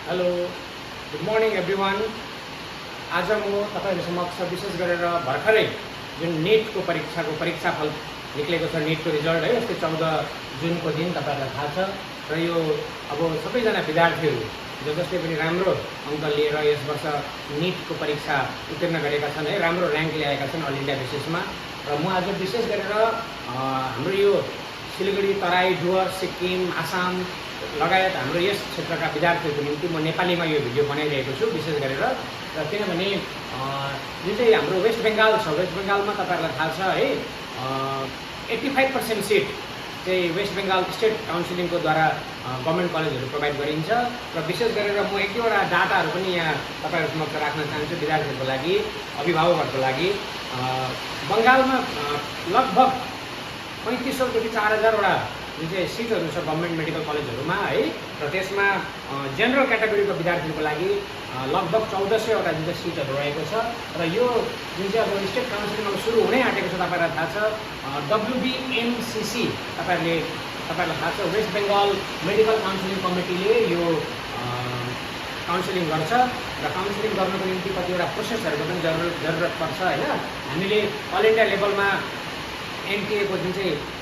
Hello good morning everyone. आज म तपाईहरु समक्ष विशेष गरेर भर्खरै जुन नेटको परीक्षाफल निक्लेको छ, नेटको रिजल्ट है, यस्तै 14 जुनको दिन तपाईहरुलाई थाहा छ। र यो अब सबैजना विद्यार्थीहरू जसले पनि राम्रो अङ्क लिएर यस वर्ष नेटको परीक्षा उत्तीर्ण गरेका छन् है, राम्रो र्याङ्क ल्याएका छन् अल इन्डिया बेसिसमा। र म आज विशेष गरेर हाम्रो यो सिलगढी, तराई, डुवर्स, सिक्किम, आसाम लगायत हाम्रो यस क्षेत्रका विद्यार्थीहरूको निम्ति म नेपालीमा यो भिडियो बनाइरहेको छु विशेष गरेर। र किनभने जुन चाहिँ हाम्रो वेस्ट बेङ्गाल छ, वेस्ट बेङ्गालमा तपाईहरुलाई थाहा छ है, 85% सिट चाहिँ वेस्ट बेङ्गाल स्टेट काउन्सिलिङको द्वारा गभर्मेन्ट कलेजहरू प्रोभाइड गरिन्छ। र विशेष गरेर म एक दुईवटा डाटाहरू पनि यहाँ तपाईहरु समक्ष राख्न चाहन्छु विद्यार्थीहरूको लागि, अभिभावकहरूको लागि। बङ्गालमा लगभग 3500देखि 4000वटा जुन चाहिँ सिटहरू छ गभर्मेन्ट मेडिकल कलेजहरूमा है, र त्यसमा जेनरल क्याटेगोरीको विद्यार्थीहरूको लागि लगभग 1400वटा जुन चाहिँ सिटहरू रहेको छ। र यो जुन चाहिँ अब स्टेट काउन्सिलिङ सुरु हुनै आँटेको छ, तपाईहरुलाई थाहा छ WBMCC, तपाईहरुलाई थाहा छ वेस्ट बेङ्गाल मेडिकल काउन्सिलिङ कमिटीले यो काउन्सिलिङ गर्छ। र काउन्सिलिङ गर्नको निम्ति कतिवटा प्रोसेसहरूको पनि जरुरत पर्छ होइन। हामीले अल इन्डिया लेभलमा NTA को जुन चाहिँ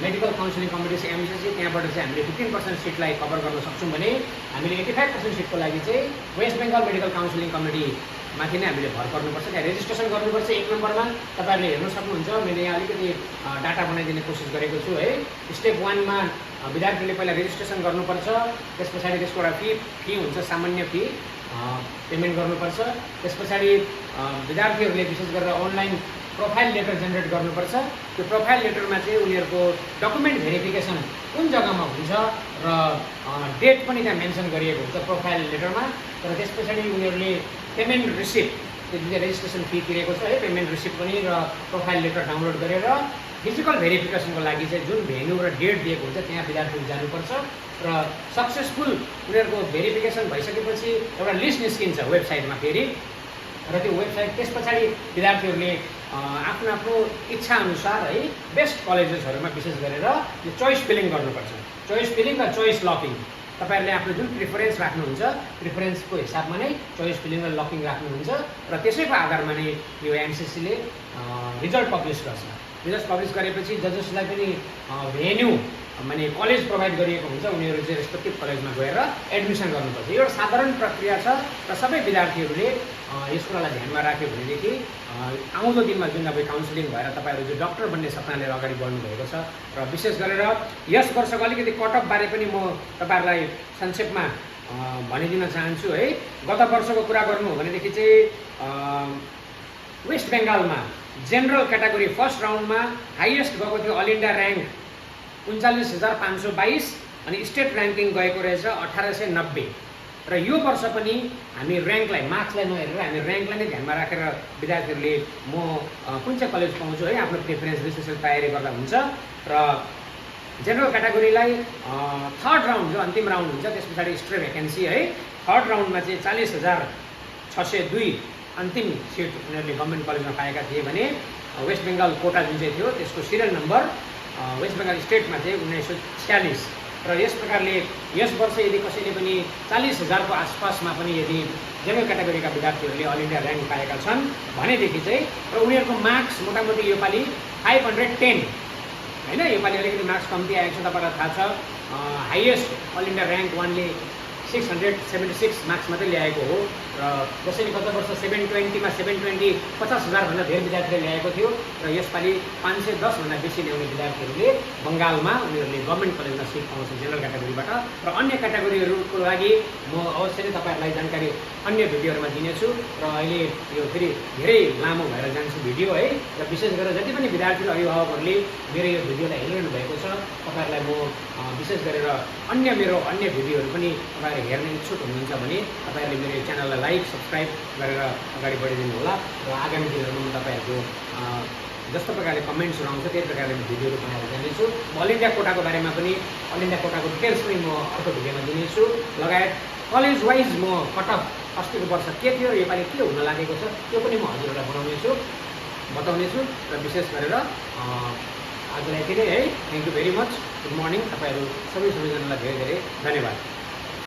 मेडिकल काउन्सिलिङ कमिटी छ MCC, त्यहाँबाट चाहिँ हामीले 15% सिटलाई कभर गर्न सक्छौँ भने हामीले 85% सिटको लागि चाहिँ वेस्ट बेङ्गाल मेडिकल काउन्सिलिङ कमिटीमाथि नै हामीले भर पर्नुपर्छ। त्यहाँ रेजिस्ट्रेसन गर्नुपर्छ। 1 नम्बरमा तपाईहरुले हेर्न सक्नुहुन्छ, मैले यहाँ अलिकति डाटा बनाइदिने कोसिस गरेको छु है। स्टेप 1 मा विद्यार्थीले पहिला रेजिस्ट्रेसन गर्नुपर्छ, त्यस पछाडि त्यसको एउटा फी हुन्छ, सामान्य फी पेमेन्ट गर्नुपर्छ। त्यस पछाडि विद्यार्थीहरूले विशेष गरेर अनलाइन प्रोफाइल लेटर जेनेरेट गर्नुपर्छ। त्यो प्रोफाइल लेटरमा चाहिँ उनीहरूको डकुमेन्ट भेरिफिकेसन कुन जग्गामा हुन्छ र डेट पनि त्यहाँ मेन्सन गरिएको हुन्छ प्रोफाइल लेटरमा। तर त्यस पछाडि उनीहरूले पेमेन्ट रिसिप्ट, त्यो जुन चाहिँ रेजिस्ट्रेसन फी तिरेको छ है, पेमेन्ट रिसिप्ट पनि र प्रोफाइल लेटर डाउनलोड गरेर फिजिकल भेरिफिकेसनको लागि चाहिँ जुन भेन्यू र डेट दिएको हुन्छ त्यहाँ विद्यार्थीहरू जानुपर्छ। र सक्सेसफुल उनीहरूको भेरिफिकेसन भइसकेपछि एउटा लिस्ट निस्किन्छ वेबसाइटमा फेरि, र त्यो वेबसाइट त्यस पछाडि विद्यार्थीहरूले आफ्नो इच्छा अनुसार है बेस्ट कलेजेसहरूमा विशेष गरेर यो चोइस फिलिङ गर्नुपर्छ। चोइस फिलिङ र चोइस लकिङ, तपाईहरुले आफ्नो जुन प्रिफरेन्स राख्नुहुन्छ प्रिफरेन्सको हिसाबमा नै चोइस फिलिङ र लकिङ राख्नुहुन्छ। र त्यसैको आधारमा नै यो MCC ले रिजल्ट पब्लिस गर्छ। रिजल्ट पब्लिस गरेपछि जसलाई पनि भेन्यू माने कलेज प्रोभाइड गरिएको हुन्छ उनीहरू चाहिँ रेस्पेक्टिभ कलेजमा गएर एडमिसन गर्नुपर्छ। यो एउटा साधारण प्रक्रिया छ र सबै विद्यार्थीहरूले यस कुरालाई ध्यानमा राख्यो भनेदेखि आउँदो दिनमा जुन अब काउन्सिलिङ भएर तपाईहरु जो डाक्टर बन्ने सपना लिएर अगाडि बढ्नु भएको छ। र विशेष गरेर यस वर्षको अलिकति कटअफ बारे पनि म तपाईहरुलाई संक्षेपमा भनिदिन चाहन्छु है। गत वर्षको कुरा गर्नु हो भनेदेखि चाहिँ वेस्ट बेङ्गालमा जेनरल क्याटेगोरी फर्स्ट राउन्डमा हाइएस्ट गएको थियो अल इन्डिया र्याङ्क 39,522 अनि स्टेट र्याङ्किङ गएको रहेछ 1890। र यो वर्ष पनि हामी र्याङ्कलाई, मार्क्सलाई नहेरेर हामी र्याङ्कलाई नै ध्यानमा राखेर विद्यार्थीहरूले म कुन चाहिँ कलेज पाउँछु है आफ्नो प्रिफरेन्स विशेष तयारी गर्दा हुन्छ। र जेनरल क्याटेगोरीलाई थर्ड राउन्ड जो अन्तिम राउन्ड हुन्छ त्यस पछाडि स्ट्रे भ्याकेन्सी है, थर्ड राउन्डमा चाहिँ 40,602 अन्तिम सिट उनीहरूले गभर्मेन्ट कलेजमा पाएका थिए भने वेस्ट बेङ्गाल कोटा जुन चाहिँ थियो त्यसको सिरियल नम्बर वेस्ट बेङ्गाल स्टेटमा चाहिँ 1946। र यस प्रकारले यस वर्ष यदि कसैले पनि 40,000को आसपासमा पनि यदि जेनरल क्याटेगोरीका विद्यार्थीहरूले अल इन्डिया र्याङ्क पाएका छन् भनेदेखि चाहिँ र उनीहरूको मार्क्स मोटामोटी योपालि 510 होइन, योपालि अलिकति मार्क्स कम्ती आएको छ। तपाईँलाई थाहा छ हाइएस्ट अल इन्डिया र्याङ्क 1 ले 676 मार्क्स मात्रै ल्याएको हो। र जसरी गत वर्ष 720मा 720 50,000भन्दा धेरै विद्यार्थीले ल्याएको थियो, र यसपालि 510 भन्दा बेसी ल्याउने विद्यार्थीहरूले बङ्गालमा उनीहरूले गभर्मेन्ट कलेजमा सिट पाउँछ जेनरल क्याटेगोरीबाट। र अन्य क्याटेगोरीहरूको लागि म अवश्य नै तपाईँहरूलाई जानकारी अन्य भिडियोहरूमा दिनेछु। र अहिले यो फेरि धेरै लामो भएर जान्छ भिडियो है। र विशेष गरेर जति पनि विद्यार्थी र अभिभावकहरूले मेरो यो भिडियोलाई हेरिरहनु भएको छ तपाईँहरूलाई म विशेष गरेर मेरो अन्य भिडियोहरू पनि तपाईँहरू हेर्ने इच्छुक हुनुहुन्छ भने तपाईँहरूले मेरो च्यानललाई लाइक सब्सक्राइब गरेर अगाडि बढिदिनु होला। र आगामी दिनहरूमा म तपाईँहरूको जस्तो प्रकारले कमेन्ट्सहरू आउँछ त्यही प्रकारले भिडियोहरू बनाएर जानेछु। अल इन्डिया कोटाको बारेमा पनि, अल इन्डिया कोटाको डिटेल्स पनि म अर्को भिडियोमा दिनेछु। लगायत कलेज वाइज म कटअफ अस्तिको वर्ष के थियो र योपालि के हुन लागेको छ त्यो पनि म हजुरहरूलाई बताउनेछु। र विशेष गरेर आजलाई यति नै है। Thank you very much. Good morning. तपाईँहरू सबैजनालाई धेरै धेरै धन्यवाद।